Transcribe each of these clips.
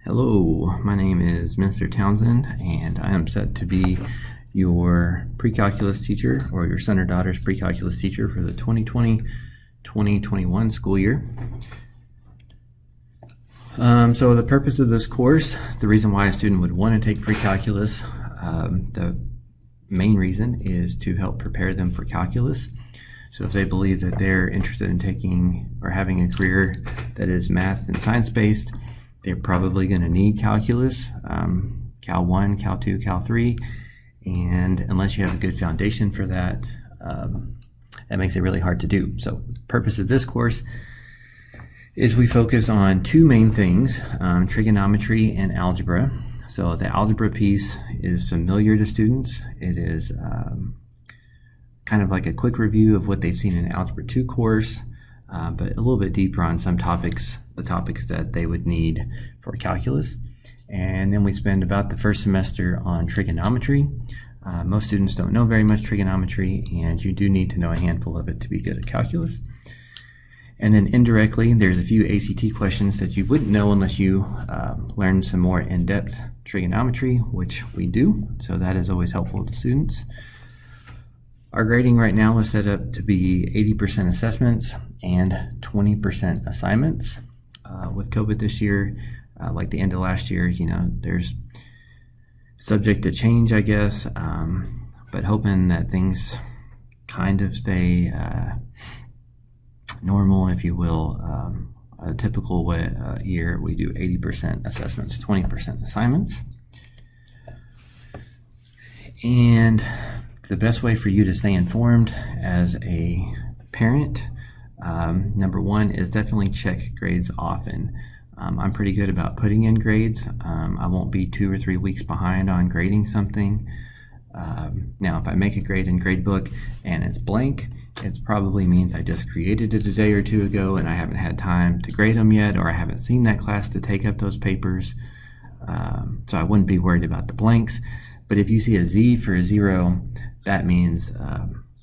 Hello, my name is Mr. Townsend, and I am set to be your pre-calculus teacher, or your son or daughter's pre-calculus teacher for the 2020-2021 school year. So the purpose of this course, the reason why a student would want to take pre-calculus, the main reason is to help prepare them for calculus. So if they believe that they're interested in taking or having a career that is math and science based, they're probably going to need calculus, Cal 1, Cal 2, Cal 3, and unless you have a good foundation for that, that makes it really hard to do. So the purpose of this course is we focus on two main things, trigonometry and algebra. So the algebra piece is familiar to students. It is kind of like a quick review of what they've seen in Algebra 2 course, but a little bit deeper on some topics, the topics that they would need for calculus. And then we spend about the first semester on trigonometry. Most students don't know very much trigonometry, and you do need to know a handful of it to be good at calculus. And then indirectly, there's a few ACT questions that you wouldn't know unless you learn some more in-depth trigonometry, which we do. So that is always helpful to students. Our grading right now is set up to be 80% assessments and 20% assignments. With COVID this year, like the end of last year, there's subject to change, I guess, but hoping that things kind of stay normal, if you will. A typical year, we do 80% assessments, 20% assignments. And the best way for you to stay informed as a parent, number one, is definitely check grades often. I'm pretty good about putting in grades. I won't be 2 or 3 weeks behind on grading something. Now, if I make a grade in gradebook and it's blank, it probably means I just created it a day or two ago and I haven't had time to grade them yet, or I haven't seen that class to take up those papers. So I wouldn't be worried about the blanks. But if you see a Z for a 0, that means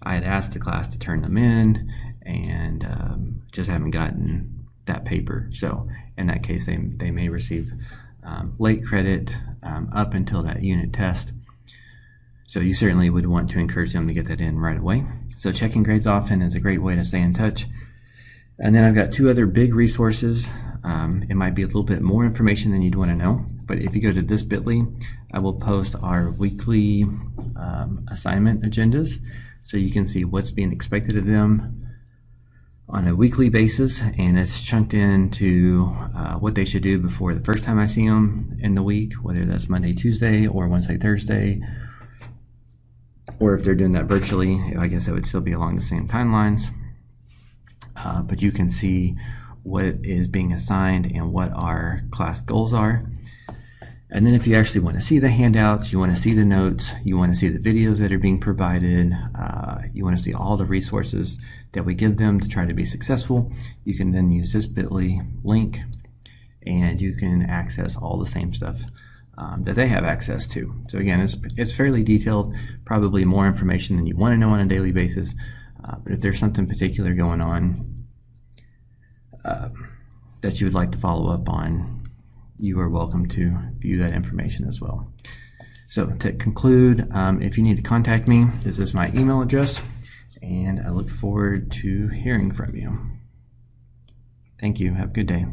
I had asked the class to turn them in and just haven't gotten that paper. So in that case, they may receive late credit up until that unit test. So you certainly would want to encourage them to get that in right away. So checking grades often is a great way to stay in touch. And then I've got two other big resources. It might be a little bit more information than you'd want to know, but if you go to this bit.ly, I will post our weekly assignment agendas, so you can see what's being expected of them on a weekly basis, and it's chunked into what they should do before the first time I see them in the week, whether that's Monday, Tuesday, or Wednesday, Thursday, or if they're doing that virtually, I guess it would still be along the same timelines. But you can see what is being assigned and what our class goals are. And then if you actually want to see the handouts, you want to see the notes, you want to see the videos that are being provided, you want to see all the resources that we give them to try to be successful, you can then use this bit.ly link and you can access all the same stuff that they have access to. So again, it's fairly detailed, probably more information than you want to know on a daily basis, but if there's something particular going on that you would like to follow up on, you are welcome to view that information as well. So to conclude, if you need to contact me, this is my email address, and I look forward to hearing from you. Thank you. Have a good day.